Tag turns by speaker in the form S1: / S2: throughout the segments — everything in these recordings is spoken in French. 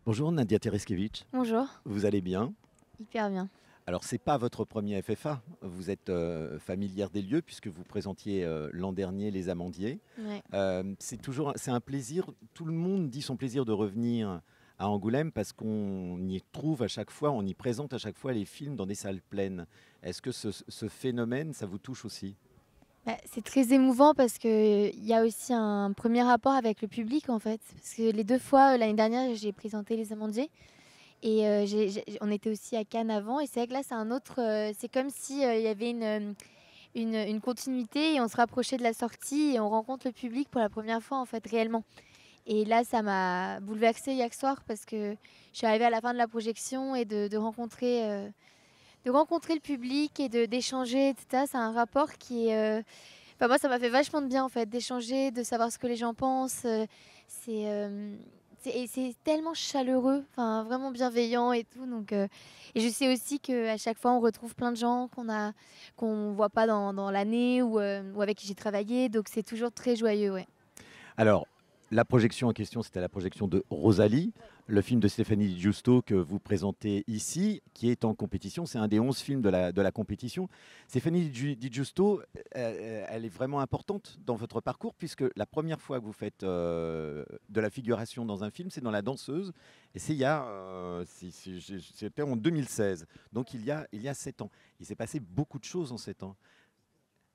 S1: Bonjour Nadia Tereskevich,
S2: Bonjour,
S1: vous allez bien?
S2: hyper bien.
S1: Alors c'est pas votre premier FFA, vous êtes familière des lieux puisque vous présentiez l'an dernier les Amandiers.
S2: Ouais.
S1: C'est un plaisir, tout le monde dit son plaisir de revenir à Angoulême parce qu'on y trouve à chaque fois, on y présente à chaque fois les films dans des salles pleines. Est-ce que ce phénomène, ça vous touche aussi?
S2: Bah, c'est très émouvant parce qu'il y a aussi un premier rapport avec le public en fait. Parce que les deux fois, l'année dernière, j'ai présenté Les Amandiers et on était aussi à Cannes avant. Et c'est vrai que là, c'est un autre. C'est comme si il y avait une continuité et on se rapprochait de la sortie et on rencontre le public pour la première fois en fait, réellement. Et là, ça m'a bouleversée hier soir parce que je suis arrivée à la fin de la projection et de rencontrer le public et d'échanger, etc. C'est un rapport qui est. Enfin, moi, ça m'a fait vachement de bien, en fait, d'échanger, de savoir ce que les gens pensent. C'est. Et c'est tellement chaleureux, enfin vraiment bienveillant et tout. Donc, et je sais aussi qu'à chaque fois, on retrouve plein de gens qu'on voit pas dans l'année ou avec qui j'ai travaillé. Donc, c'est toujours très joyeux, ouais.
S1: Alors, la projection en question, c'était la projection de Rosalie, le film de Stéphanie Di Giusto que vous présentez ici, qui est en compétition. C'est un des 11 films de la compétition. Stéphanie Di Giusto, elle est vraiment importante dans votre parcours, puisque la première fois que vous faites de la figuration dans un film, c'est dans La Danseuse, et c'est c'était en 2016, donc il y a 7 ans. Il s'est passé beaucoup de choses en 7 ans,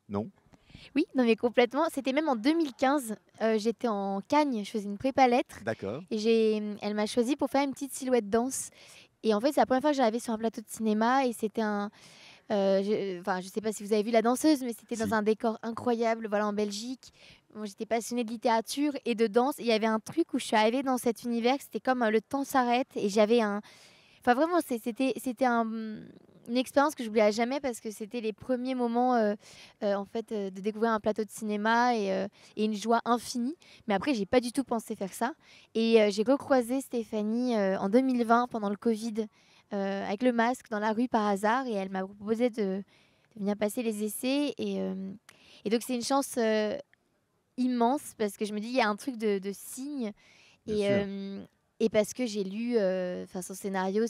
S1: non?
S2: Oui, non mais complètement. C'était même en 2015. J'étais en Cagne, je faisais une prépa lettres
S1: D'accord.
S2: et elle m'a choisi pour faire une petite silhouette danse. Et en fait, c'est la première fois que j'arrivais sur un plateau de cinéma et c'était enfin, je sais pas si vous avez vu La Danseuse, mais c'était dans
S1: Si.
S2: un décor incroyable, voilà, en Belgique. Moi, j'étais passionnée de littérature et de danse. Il y avait un truc où je suis arrivée dans cet univers, c'était comme le temps s'arrête et j'avais un, enfin, vraiment, c'était une expérience que je n'oublierai jamais parce que c'était les premiers moments en fait, de découvrir un plateau de cinéma et une joie infinie. Mais après, j'ai pas du tout pensé faire ça. Et j'ai recroisé Stéphanie en 2020 pendant le Covid avec le masque dans la rue par hasard et elle m'a proposé de venir passer les essais. Et donc, c'est une chance immense parce que je me dis, il y a un truc de signe.
S1: Bien
S2: Et,
S1: sûr.
S2: et parce que j'ai lu son scénario,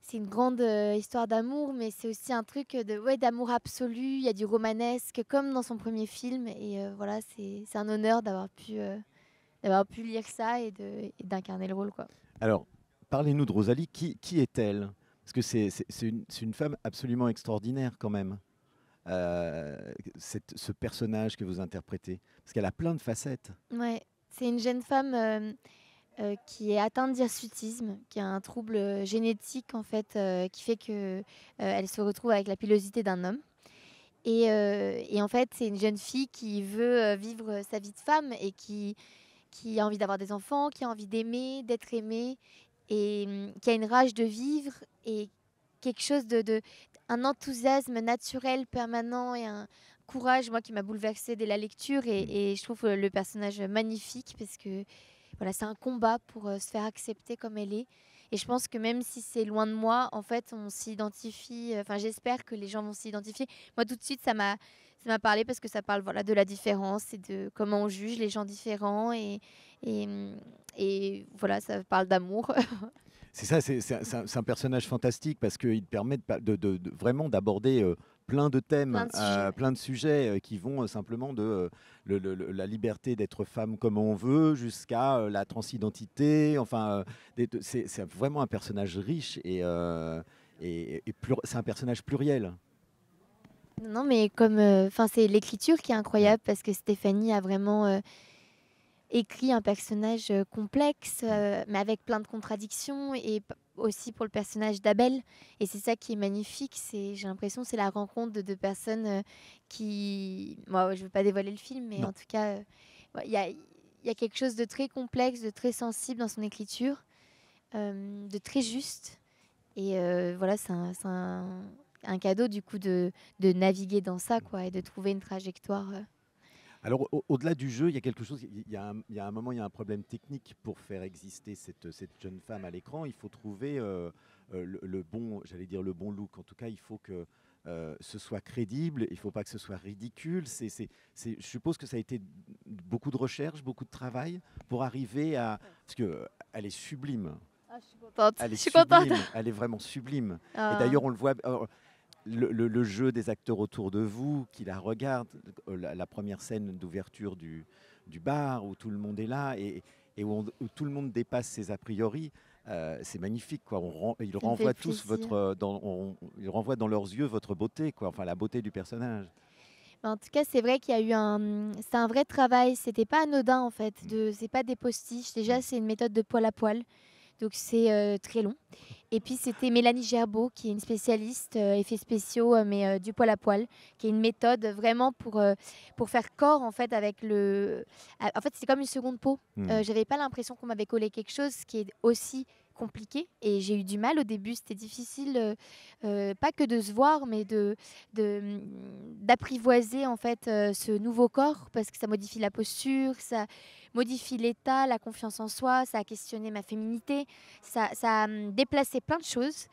S2: c'est une grande histoire d'amour, mais c'est aussi un truc ouais, d'amour absolu. Il y a du romanesque, comme dans son premier film. Et voilà, c'est un honneur d'avoir pu lire ça et d'incarner le rôle, quoi.
S1: Alors, parlez-nous de Rosalie. Qui est-elle? Parce que c'est une femme absolument extraordinaire quand même, ce personnage que vous interprétez. Parce qu'elle a plein de facettes.
S2: Ouais, c'est une jeune femme qui est atteinte d'hirsutisme, qui a un trouble génétique en fait, qui fait que elle se retrouve avec la pilosité d'un homme. Et en fait, c'est une jeune fille qui veut vivre sa vie de femme et qui a envie d'avoir des enfants, qui a envie d'aimer, d'être aimée et qui a une rage de vivre et quelque chose un enthousiasme naturel permanent et un courage, moi, qui m'a bouleversée dès la lecture.
S1: Mm.
S2: Et je trouve le personnage magnifique parce que voilà, c'est un combat pour se faire accepter comme elle est. Et je pense que même si c'est loin de moi, en fait, on s'identifie. Enfin, j'espère que les gens vont s'identifier. Moi, tout de suite, ça m'a parlé parce que ça parle voilà, de la différence et de comment on juge les gens différents. Et, mmh, et voilà, ça parle d'amour.
S1: C'est ça, c'est un personnage fantastique parce qu'il permet vraiment d'aborder plein de thèmes,
S2: Plein de sujets, ouais.
S1: plein de sujets qui vont simplement de la liberté d'être femme comme on veut jusqu'à la transidentité. Enfin, c'est vraiment un personnage riche c'est un personnage pluriel.
S2: Non, mais comme, enfin, c'est l'écriture qui est
S1: Ouais.
S2: incroyable parce que Stéphanie a vraiment écrit un personnage complexe,
S1: Mm.
S2: mais avec plein de contradictions et aussi pour le personnage d'Abel. Et c'est ça qui est magnifique. J'ai l'impression, c'est la rencontre de deux personnes qui, moi, je veux pas dévoiler le film, mais
S1: Non.
S2: en tout cas, ouais, il y a quelque chose de très complexe, de très sensible dans son écriture, de très juste. Et voilà, un cadeau du coup de naviguer dans ça, quoi, et de trouver une trajectoire.
S1: Alors, au-delà du jeu, il y a quelque chose, il y a un moment, il y a un problème technique pour faire exister cette jeune femme à l'écran. Il faut trouver le bon, j'allais dire le bon look. En tout cas, il faut que ce soit crédible, il ne faut pas que ce soit ridicule. Je suppose que ça a été beaucoup de recherche, beaucoup de travail pour arriver à... Parce qu'elle est sublime.
S2: Ah, je suis contente.
S1: Elle est
S2: Je suis contente.
S1: sublime, elle est vraiment sublime.
S2: Ah.
S1: Et d'ailleurs, on le voit, le jeu des acteurs autour de vous, qui la regardent, la première scène d'ouverture du bar, où tout le monde est là, et où tout le monde dépasse ses a priori. C'est magnifique, quoi. Ils renvoient tous ils renvoient dans leurs yeux votre beauté, quoi. Enfin, la beauté du personnage.
S2: En tout cas, c'est vrai qu'il y a eu c'est un vrai travail. C'était pas anodin en fait. C'est pas des postiches. Déjà, c'est une méthode de poil à poil, donc c'est très long. Et puis c'était Mélanie Gerbeau, qui est une spécialiste effets spéciaux, mais du poil à poil, qui est une méthode vraiment pour faire corps en fait avec le. En fait, c'est comme une seconde peau. J'avais pas l'impression qu'on m'avait collé quelque chose qui est aussi compliqué, et j'ai eu du mal au début. C'était difficile, pas que de se voir, mais d'apprivoiser en fait ce nouveau corps, parce que ça modifie la posture, ça modifie l'état, la confiance en soi, ça a questionné ma féminité, ça a déplacé plein de choses.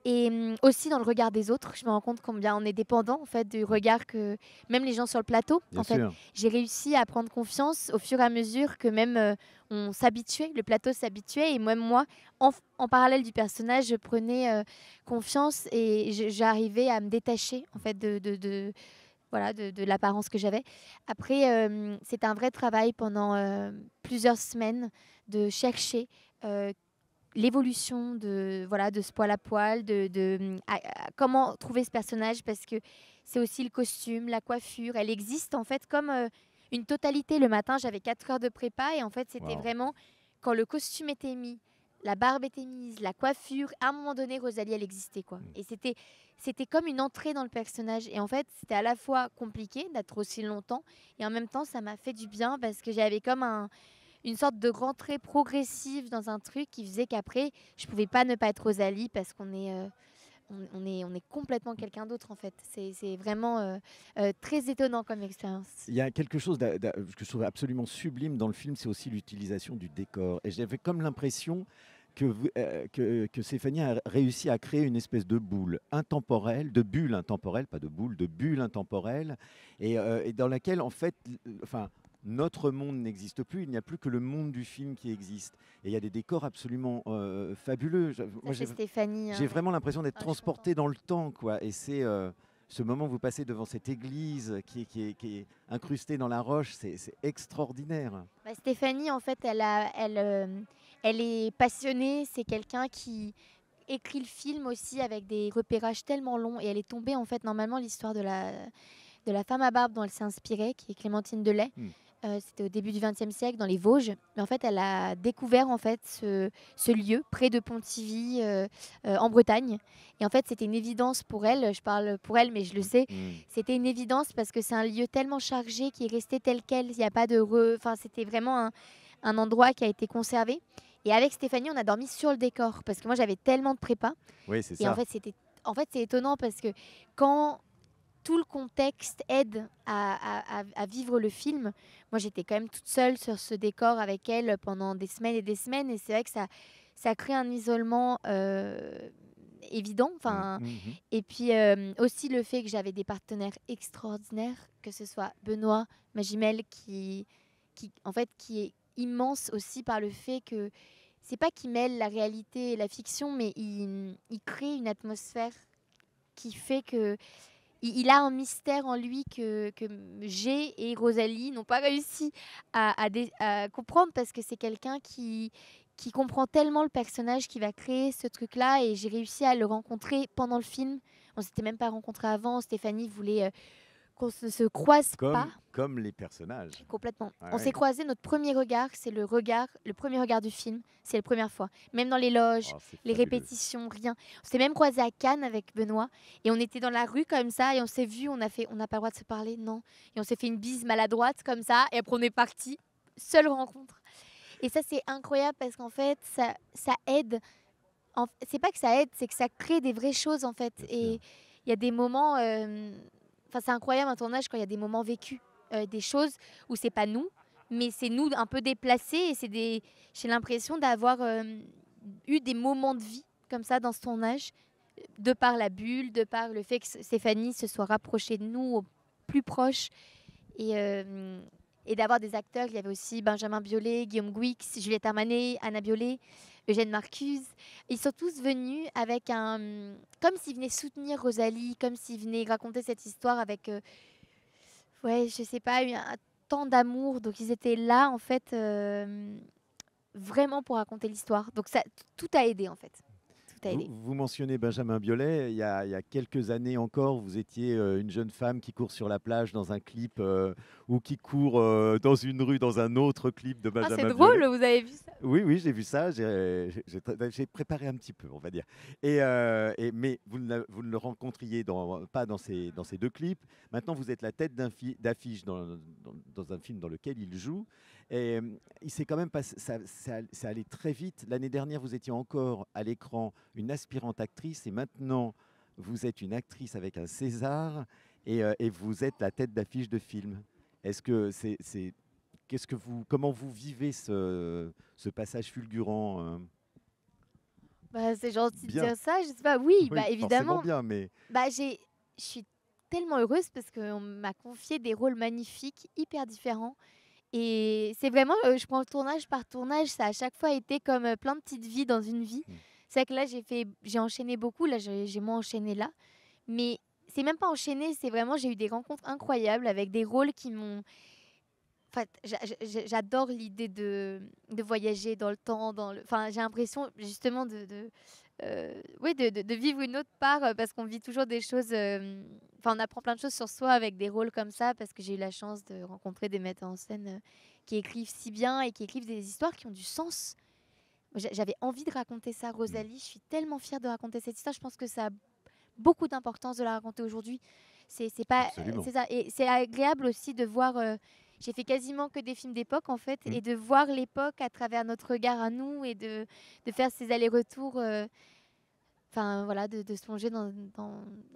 S2: Et aussi dans le regard des autres, je me rends compte combien on est dépendant en fait du regard que même les gens sur le plateau.
S1: Bien
S2: en fait,
S1: sûr.
S2: j'ai réussi à prendre confiance au fur et à mesure que même on s'habituait, le plateau s'habituait, et même moi, en parallèle du personnage, je prenais confiance, et j'arrivais à me détacher en fait voilà, de l'apparence que j'avais. Après, c'était un vrai travail pendant plusieurs semaines de chercher l'évolution de ce poil à poil, comment trouver ce personnage, parce que c'est aussi le costume, la coiffure. Elle existe en fait comme une totalité. Le matin, j'avais 4 heures de prépa, et en fait, c'était vraiment quand le costume était mis, la barbe était mise, la coiffure. À un moment donné, Rosalie, elle existait, quoi. Et c'était comme une entrée dans le personnage. Et en fait, c'était à la fois compliqué d'être aussi longtemps, et en même temps, ça m'a fait du bien, parce que j'avais comme une sorte de rentrée progressive dans un truc qui faisait qu'après, je pouvais pas ne pas être Rosalie, parce qu'on est, on est complètement quelqu'un d'autre en fait. C'est vraiment très étonnant comme expérience.
S1: Il y a quelque chose que je trouve absolument sublime dans le film, c'est aussi l'utilisation du décor. Et j'avais comme l'impression que Stéphanie a réussi à créer une espèce de boule intemporelle, de bulle intemporelle, pas de boule, de bulle intemporelle, et dans laquelle, en fait, enfin, notre monde n'existe plus, il n'y a plus que le monde du film qui existe. Et il y a des décors absolument fabuleux. Moi,
S2: C'est Stéphanie.
S1: j'ai vraiment l'impression d'être
S2: je suis
S1: transporté dans le temps, quoi. Et c'est ce moment où vous passez devant cette église qui est incrustée dans la roche, c'est extraordinaire.
S2: Stéphanie, en fait, elle est passionnée. C'est quelqu'un qui écrit le film aussi avec des repérages tellement longs, et elle est tombée en fait, normalement, l'histoire de la femme à barbe dont elle s'est inspirée, qui est Clémentine Delay. C'était au début du XXe siècle, dans les Vosges. Mais en fait, elle a découvert en fait ce lieu près de Pontivy, en Bretagne. Et en fait, c'était une évidence pour elle. Je parle pour elle, mais je le sais. C'était une évidence parce que c'est un lieu tellement chargé qui est resté tel quel. Il n'y a pas de Enfin, c'était vraiment un endroit qui a été conservé. Et avec Stéphanie, on a dormi sur le décor, parce que moi, j'avais tellement de prépa.
S1: Oui, c'est
S2: et
S1: ça.
S2: En fait, c'est étonnant, parce que quand tout le contexte aide à vivre le film. Moi, j'étais quand même toute seule sur ce décor avec elle pendant des semaines et des semaines. Et c'est vrai que ça crée un isolement évident. Enfin, et puis aussi le fait que j'avais des partenaires extraordinaires, que ce soit Benoît Magimel, en fait, qui est immense aussi par le fait que c'est pas qu'il mêle la réalité et la fiction, mais il crée une atmosphère qui fait que il a un mystère en lui que G et Rosalie n'ont pas réussi à comprendre, parce que c'est quelqu'un qui comprend tellement le personnage, qui va créer ce truc-là, et j'ai réussi à le rencontrer pendant le film. On s'était même pas rencontrés avant. Stéphanie voulait qu'on se croise pas.
S1: Comme les personnages.
S2: Complètement.
S1: Ouais.
S2: On s'est croisés, notre premier regard, c'est le premier regard du film. C'est la première fois. Même dans les loges, les répétitions, rien. On s'est même croisés à Cannes avec Benoît. Et on était dans la rue comme ça, et on s'est vus, on n'a pas le droit de se parler, non. Et on s'est fait une bise maladroite comme ça, et après on est parti. Seule rencontre. Et ça, c'est incroyable, parce qu'en fait, ça aide. C'est pas que ça aide, c'est que ça crée des vraies choses, en fait. Et il y a des moments... Enfin, c'est incroyable un tournage quand il y a des moments vécus. Des choses où c'est pas nous, mais c'est nous un peu déplacés, et j'ai l'impression d'avoir eu des moments de vie comme ça dans ce tournage. de par la bulle, de par le fait que Stéphanie se soit rapprochée de nous au plus proche. Et, euh, et d'avoir des acteurs, il y avait aussi Benjamin Biolay, Guillaume Gouix, Juliette Armanet, Anna Biolay, Eugène Marcuse. Ils sont tous venus avec comme s'ils venaient soutenir Rosalie, comme s'ils venaient raconter cette histoire avec, ouais, je sais pas, un tant d'amour. Donc ils étaient là, en fait, vraiment pour raconter l'histoire. Donc ça, tout a aidé, en fait. Tout a aidé.
S1: Vous mentionnez Benjamin Biolay. Il y a quelques années encore, vous étiez une jeune femme qui court sur la plage dans un clip ou qui court dans une rue dans un autre clip de
S2: Ah, c'est
S1: Benjamin Biolay.
S2: drôle, vous avez vu ça?
S1: Oui, oui, j'ai vu ça. J'ai préparé un petit peu, on va dire. Mais vous ne le rencontriez pas dans ces deux clips. Maintenant, vous êtes la tête d'affiche dans un film dans lequel il joue. Et il s'est quand même passé, ça allait très vite. L'année dernière, vous étiez encore à l'écran une aspirante actrice, et maintenant, vous êtes une actrice avec un César, et vous êtes la tête d'affiche de film. Est-ce que comment vous vivez ce passage fulgurant
S2: Bah, c'est gentil de
S1: Bien,
S2: dire ça, je sais pas. Oui,
S1: oui,
S2: bah
S1: forcément
S2: évidemment.
S1: bien, mais
S2: Bah, je suis tellement heureuse parce qu'on m'a confié des rôles magnifiques, hyper différents. Et c'est vraiment, je prends le tournage par tournage, ça a à chaque fois été comme plein de petites vies dans une vie.
S1: mm,
S2: C'est vrai que là, j'ai enchaîné beaucoup, là, j'ai moins enchaîné là. Mais c'est même pas enchaîné, c'est vraiment, j'ai eu des rencontres incroyables avec des rôles qui m'ont. Enfin, j'adore l'idée de voyager dans le temps, enfin, j'ai l'impression justement oui, de vivre une autre part parce qu'on vit toujours des choses. Enfin, on apprend plein de choses sur soi avec des rôles comme ça parce que j'ai eu la chance de rencontrer des metteurs en scène qui écrivent si bien et qui écrivent des histoires qui ont du sens. J'avais envie de raconter ça,
S1: mm,
S2: Rosalie. Je suis tellement fière de raconter cette histoire. Je pense que ça a beaucoup d'importance de la raconter aujourd'hui. C'est pas,
S1: absolument.
S2: c'est ça. Et c'est agréable aussi de voir. J'ai fait quasiment que des films d'époque en fait,
S1: Mm.
S2: et de voir l'époque à travers notre regard à nous et de faire ces allers-retours. Enfin voilà, de se plonger dans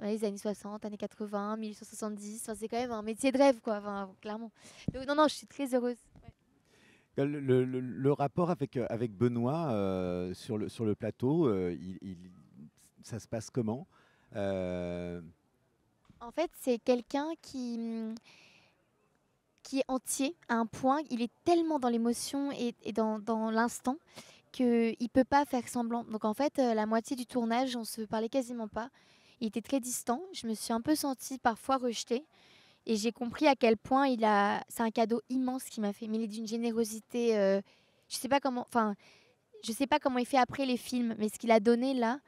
S2: les années 60, années 80, 1870. Enfin, c'est quand même un métier de rêve, quoi. Enfin, clairement. Donc, non, non, je suis très heureuse.
S1: Le rapport avec Benoît sur le plateau, ça se passe comment Euh,
S2: En fait, c'est quelqu'un qui est entier à un point. Il est tellement dans l'émotion et dans l'instant qu'il ne peut pas faire semblant. Donc en fait, la moitié du tournage, on se parlait quasiment pas. Il était très distant. Je me suis un peu sentie parfois rejetée. Et j'ai compris à quel point c'est un cadeau immense qu'il m'a fait. Mais il est d'une générosité. Je sais pas comment. Enfin, je sais pas comment il fait après les films, mais ce qu'il a donné là,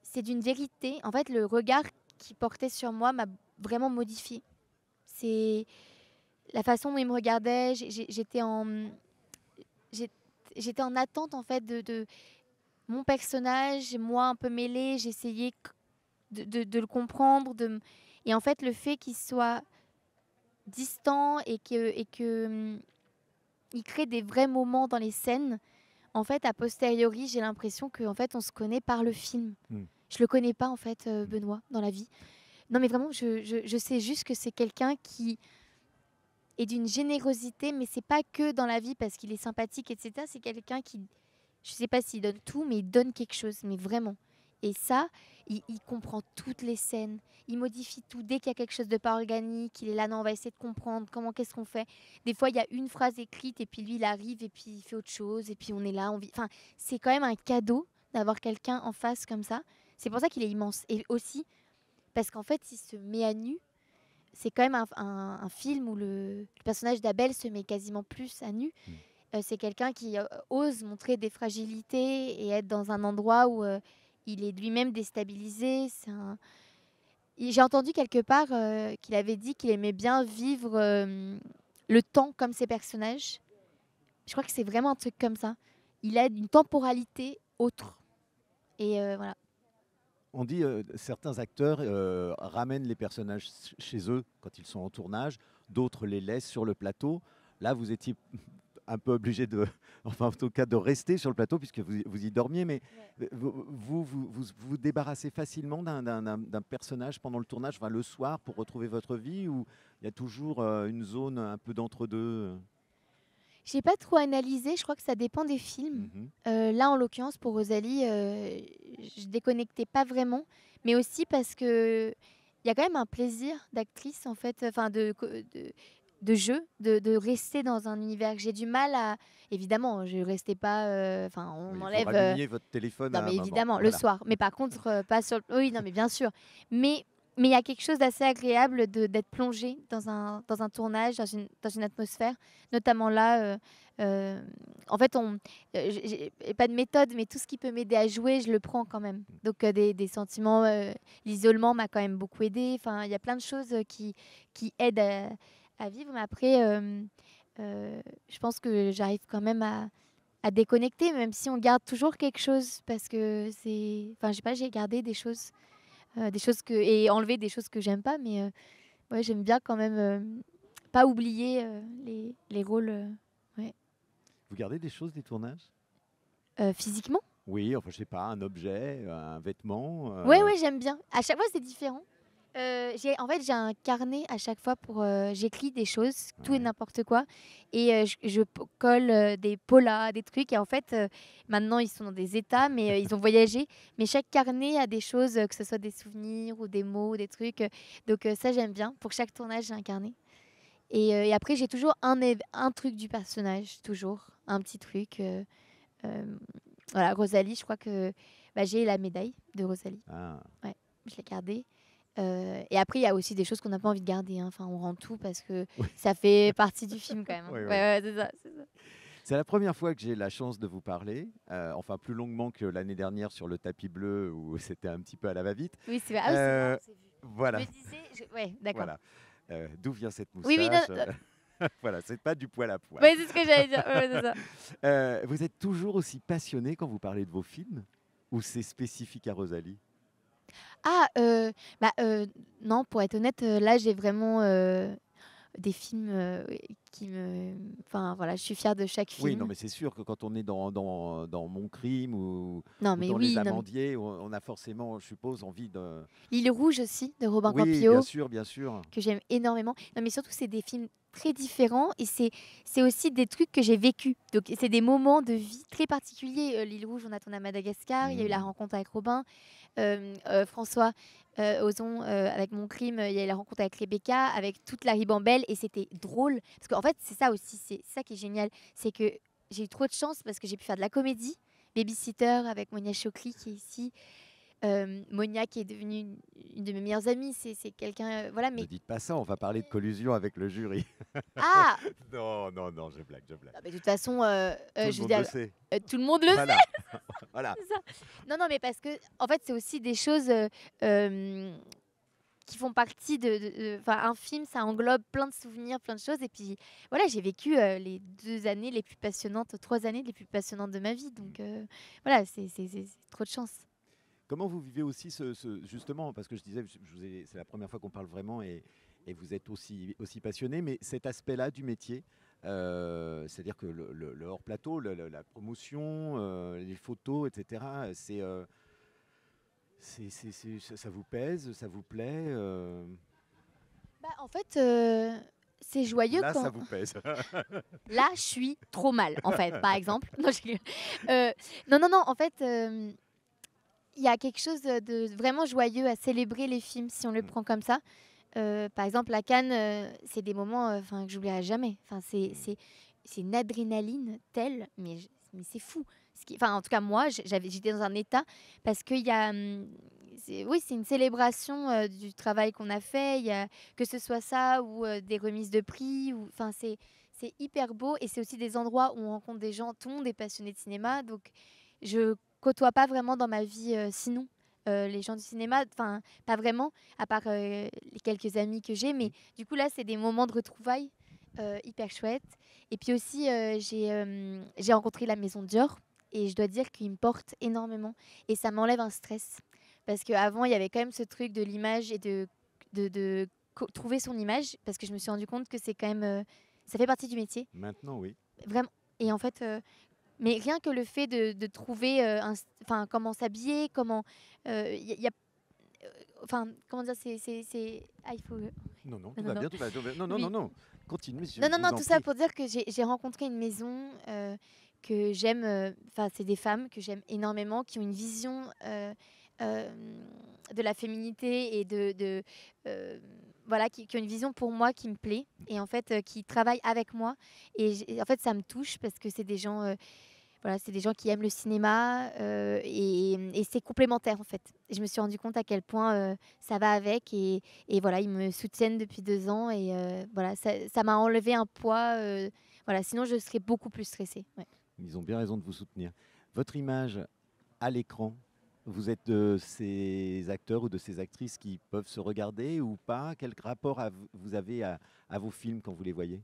S2: c'est d'une vérité. En fait, le regard qu'il portait sur moi m'a vraiment modifié. C'est la façon dont il me regardait. j'ai- J'étais en attente en fait de mon personnage, moi un peu mêlée. J'essayais de le comprendre. Et en fait, le fait qu'il soit distant et que il crée des vrais moments dans les scènes. En fait, a posteriori, j'ai l'impression que en fait, on se connaît par le film.
S1: mm,
S2: Je le connais pas en fait,
S1: mm.
S2: Benoît, dans la vie. Non, mais vraiment, je sais juste que c'est quelqu'un qui est d'une générosité, mais c'est pas que dans la vie parce qu'il est sympathique, etc. C'est quelqu'un qui, je sais pas s'il donne tout, mais il donne quelque chose, mais vraiment. Et ça, il comprend toutes les scènes. Il modifie tout. Dès qu'il y a quelque chose de pas organique, il est là, non, on va essayer de comprendre comment, qu'est-ce qu'on fait. Des fois, il y a une phrase écrite et puis lui, il arrive et puis il fait autre chose. Et puis on est là, on vit. Enfin, c'est quand même un cadeau d'avoir quelqu'un en face comme ça. C'est pour ça qu'il est immense. Et aussi, parce qu'en fait, il se met à nu. C'est quand même un film où le personnage d'Abel se met quasiment plus à nu.
S1: Mm.
S2: C'est quelqu'un qui ose montrer des fragilités et être dans un endroit où il est lui-même déstabilisé. J'ai entendu quelque part qu'il avait dit qu'il aimait bien vivre le temps comme ses personnages. Je crois que c'est vraiment un truc comme ça. Il a une temporalité autre. Et voilà.
S1: On dit certains acteurs ramènent les personnages chez eux quand ils sont en tournage, d'autres les laissent sur le plateau. Là, vous étiez un peu obligé enfin en tout cas de rester sur le plateau puisque vous y dormiez, mais vous débarrassez facilement d'un personnage pendant le tournage, enfin, le soir pour retrouver votre vie, ou il y a toujours une zone un peu d'entre-deux?
S2: J'ai pas trop analysé, je crois que ça dépend des films.
S1: Mhm.
S2: Là, en l'occurrence, pour Rosalie, je déconnectais pas vraiment. mais aussi parce que il y a quand même un plaisir d'actrice, en fait, enfin de jeu, de rester dans un univers. J'ai du mal à évidemment, je restais pas, enfin, on
S1: Oui, vous
S2: enlève,
S1: rallumiez votre téléphone
S2: non,
S1: à un
S2: mais
S1: moment.
S2: évidemment, le
S1: Voilà.
S2: soir. Mais par contre, pas sur oui, non, mais bien sûr. Mais il y a quelque chose d'assez agréable d'être plongé dans un tournage, dans une atmosphère. Notamment là, en fait, j'ai pas de méthode, mais tout ce qui peut m'aider à jouer, je le prends quand même. Donc des sentiments, l'isolement m'a quand même beaucoup aidé. Enfin, il y a plein de choses, qui aident à vivre. Mais après, je pense que j'arrive quand même à déconnecter, même si on garde toujours quelque chose, parce que c'est, enfin, je sais pas, j'ai gardé des choses que et enlevé des choses que j'aime pas, mais ouais, j'aime bien quand même pas oublier les rôles, ouais.
S1: Vous gardez des choses des tournages?
S2: Physiquement?
S1: Oui, enfin, je sais pas, un objet, un vêtement.
S2: Ouais, ouais, j'aime bien. À chaque fois, c'est différent. En fait, j'ai un carnet à chaque fois pour, j'écris des choses, tout et
S1: Ouais.
S2: n'importe quoi, et colle des polas, des trucs, et en fait, maintenant ils sont dans des états, mais ils ont voyagé. Mais chaque carnet a des choses, que ce soit des souvenirs ou des mots, des trucs. Donc ça, j'aime bien. Pour chaque tournage, j'ai un carnet. Et après, j'ai toujours un truc du personnage, toujours un petit truc. Voilà, Rosalie, je crois que bah, j'ai la médaille de Rosalie.
S1: Ah.
S2: Ouais, je l'ai gardée. Et après, il y a aussi des choses qu'on n'a pas envie de garder, hein. Enfin, on rend tout parce que
S1: Oui,
S2: ça fait partie du film quand même, hein.
S1: oui,
S2: Ouais,
S1: oui.
S2: ouais, c'est ça, c'est ça.
S1: C'est la première fois que j'ai la chance de vous parler, enfin plus longuement que l'année dernière sur le tapis bleu où c'était un petit peu à la va-vite.
S2: Oui, c'est vrai. Ah oui, c'est vrai,
S1: Euh,
S2: on s'est vu. Je
S1: voilà,
S2: me disais, ouais, d'accord.
S1: voilà. D'où vient cette
S2: Oui, oui, non,
S1: moustache? Voilà, c'est pas du poil à poil.
S2: ouais, c'est ce que j'allais dire. Ouais, ouais, c'est ça.
S1: Vous êtes toujours aussi passionné quand vous parlez de vos films? Ou c'est spécifique à Rosalie?
S2: Ah, bah, non, pour être honnête, là, j'ai vraiment des films qui me. Enfin, voilà, je suis fière de chaque
S1: Oui, non,
S2: film.
S1: mais c'est sûr que quand on est dans Mon Crime
S2: Non,
S1: ou
S2: mais
S1: dans Les
S2: oui, non, mais.
S1: Amandiers, on a forcément, je suppose, envie de...
S2: L'île rouge aussi, de Robin
S1: Oui, bien
S2: Campillo,
S1: sûr, bien sûr.
S2: que j'aime énormément. Non, mais surtout, c'est des films très différents, et c'est aussi des trucs que j'ai vécus. Donc, c'est des moments de vie très particuliers. L'île rouge, on a tourné à Madagascar, il y a eu la
S1: Hmm.
S2: rencontre avec Robin. François Ozon, avec Mon Crime, il y a eu la rencontre avec Rebecca, avec toute la ribambelle, et c'était drôle. Parce qu'en fait, c'est ça aussi, c'est ça qui est génial. C'est que j'ai eu trop de chance parce que j'ai pu faire de la comédie. Babysitter avec Monia Chokri qui est ici. Monia qui est devenue une de mes meilleures amies. C'est quelqu'un. Voilà,
S1: Ne
S2: mais.
S1: dites pas ça, on va parler de collusion avec le jury.
S2: Ah,
S1: Non, non, non, je blague, je blague.
S2: non, mais de toute façon,
S1: Tout le
S2: je veux
S1: monde le
S2: dire,
S1: sait.
S2: tout le monde le sait.
S1: Voilà, voilà.
S2: C'est ça. Non, non, mais parce que, en fait, c'est aussi des choses euh, qui font partie enfin, un film, ça englobe plein de souvenirs, plein de choses. Et puis, voilà, j'ai vécu les 2 années les plus passionnantes, 3 années les plus passionnantes de ma vie. Donc, voilà, c'est trop de chance.
S1: Comment vous vivez aussi justement, parce que je disais, c'est la première fois qu'on parle vraiment et vous êtes aussi passionné, mais cet aspect-là du métier, c'est-à-dire que le hors-plateau, la promotion, les photos, etc., ça vous pèse, ça vous plaît
S2: Bah, en fait, c'est joyeux
S1: Là, ça
S2: quand.
S1: vous pèse.
S2: Là, je suis trop mal, en fait, par exemple. Non, non, non, non, en fait. Il y a quelque chose de vraiment joyeux à célébrer les films si on le
S1: Mm.
S2: prend comme ça. Par exemple, à Cannes, c'est des moments enfin, que j'oublierai jamais. Enfin,
S1: Mm.
S2: c'est une adrénaline telle, mais c'est fou. Enfin, en tout cas, moi, j'étais dans un état parce qu'il y a. Oui, c'est une célébration du travail qu'on a fait. Il y a, que ce soit ça ou des remises de prix. Enfin, c'est hyper beau, et c'est aussi des endroits où on rencontre des gens. Tout le monde est passionné de cinéma. Donc, je côtoie pas vraiment dans ma vie sinon les gens du cinéma. Enfin, pas vraiment, à part les quelques amis que j'ai. Mais du coup, là, c'est des moments de retrouvailles hyper chouettes. Et puis aussi, j'ai rencontré la maison Dior, et je dois dire qu'ils me portent énormément. Et ça m'enlève un stress. Parce qu'avant, il y avait quand même ce truc de l'image et de trouver son image. Parce que je me suis rendu compte que c'est quand même. Ça fait partie du métier.
S1: Maintenant, oui.
S2: Vraiment. Et en fait, mais rien que le fait de trouver enfin, comment s'habiller, comment. Y a, enfin, comment dire, Ah, il faut.
S1: Non, non,
S2: Non,
S1: tout
S2: non,
S1: va
S2: non.
S1: bien, tout va bien. Non, non, non,
S2: Oui.
S1: non. Continuez,
S2: Non,
S1: je
S2: non, non,
S1: vous en
S2: tout ça
S1: prie.
S2: pour dire que j'ai rencontré une maison que j'aime. Enfin, c'est des femmes que j'aime énormément, qui ont une vision euh, de la féminité et voilà, qui ont une vision pour moi qui me plaît et en fait qui travaillent avec moi. En fait, ça me touche parce que c'est des gens, voilà, c'est des gens qui aiment le cinéma et c'est complémentaire en fait. Et je me suis rendu compte à quel point ça va avec et voilà, ils me soutiennent depuis 2 ans et voilà, ça m'a enlevé un poids. Voilà, sinon je serais beaucoup plus stressée. Ouais.
S1: Ils ont bien raison de vous soutenir. Votre image à l'écran, vous êtes de ces acteurs ou de ces actrices qui peuvent se regarder ou pas? Quel rapport vous avez à vos films quand vous les voyez?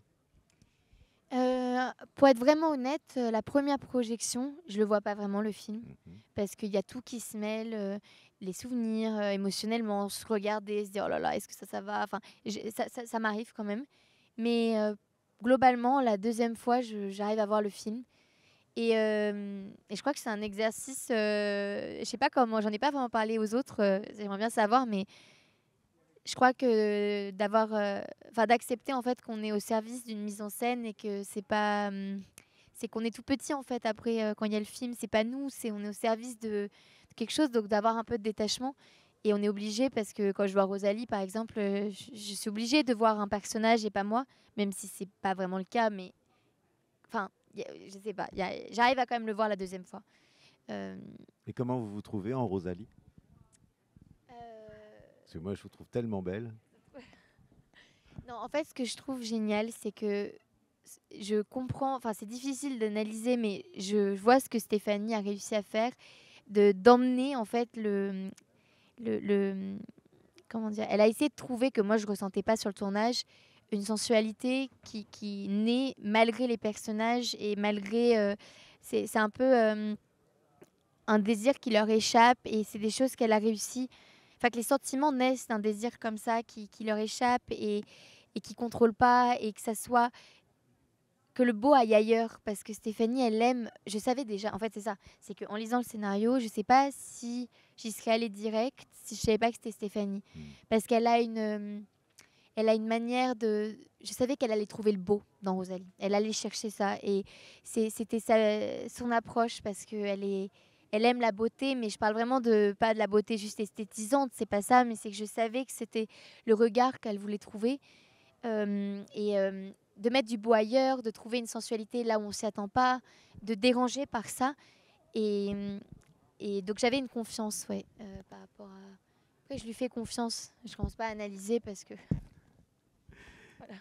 S2: Pour être vraiment honnête, la première projection, je le vois pas vraiment le film
S1: Mhm.
S2: parce qu'il y a tout qui se mêle, les souvenirs, émotionnellement, se regarder, se dire: «Oh là là, est-ce que ça va?» Enfin, ça m'arrive quand même. Mais globalement, la deuxième fois, j'arrive à voir le film et je crois que c'est un exercice, je sais pas comment, j'en ai pas vraiment parlé aux autres, j'aimerais bien savoir, mais je crois que d'accepter en fait qu'on est au service d'une mise en scène et que c'est pas, c'est qu'on est tout petit en fait après quand il y a le film, c'est pas nous, c'est on est au service de quelque chose, donc d'avoir un peu de détachement. Et on est obligé parce que quand je vois Rosalie par exemple, je suis obligée de voir un personnage et pas moi, même si c'est pas vraiment le cas, mais enfin, je sais pas, j'arrive à quand même le voir la deuxième fois. Euh,
S1: Et comment vous vous trouvez en Rosalie?
S2: euh,
S1: Parce que moi, je vous trouve tellement belle.
S2: Non, en fait, ce que je trouve génial, c'est que je comprends, enfin, c'est difficile d'analyser, mais je vois ce que Stéphanie a réussi à faire, d'emmener, en fait, comment dire, elle a essayé de trouver que moi, je ressentais pas sur le tournage, une sensualité qui naît malgré les personnages et malgré, c'est un peu un désir qui leur échappe et c'est des choses qu'elle a réussi, enfin, que les sentiments naissent d'un désir comme ça qui leur échappe et qui contrôle pas et que ça soit que le beau aille ailleurs parce que Stéphanie elle aime, je savais déjà en fait c'est ça, c'est qu'en lisant le scénario je sais pas si j'y serais allée direct si je savais pas que c'était Stéphanie
S1: Mm.
S2: parce qu'elle a elle a une manière de, je savais qu'elle allait trouver le beau dans Rosalie, elle allait chercher ça et c'était son approche parce que elle aime la beauté, mais je parle vraiment de pas de la beauté juste esthétisante, c'est pas ça, mais c'est que je savais que c'était le regard qu'elle voulait trouver de mettre du beau ailleurs, de trouver une sensualité là où on s'y attend pas, de déranger par ça. Et, et donc j'avais une confiance, ouais, par rapport à. Après, je lui fais confiance. Je commence pas à analyser parce que. Voilà.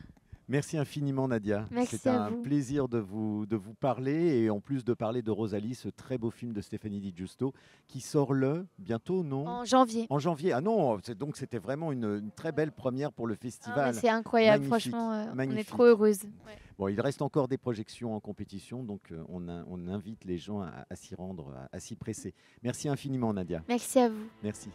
S1: Merci infiniment, Nadia. C'est
S2: Merci à
S1: un
S2: vous.
S1: plaisir de vous parler et en plus de parler de Rosalie, ce très beau film de Stéphanie Di Giusto qui sort bientôt, non?
S2: En janvier.
S1: En janvier. Ah non, donc c'était vraiment une très belle première pour le
S2: Ah, mais
S1: festival.
S2: c'est incroyable,
S1: Magnifique,
S2: franchement, on est trop
S1: magnifique.
S2: heureuse. Ouais.
S1: Bon, il reste encore des projections en compétition, donc on invite les gens à s'y rendre, à s'y presser. Merci infiniment, Nadia.
S2: Merci à vous.
S1: Merci.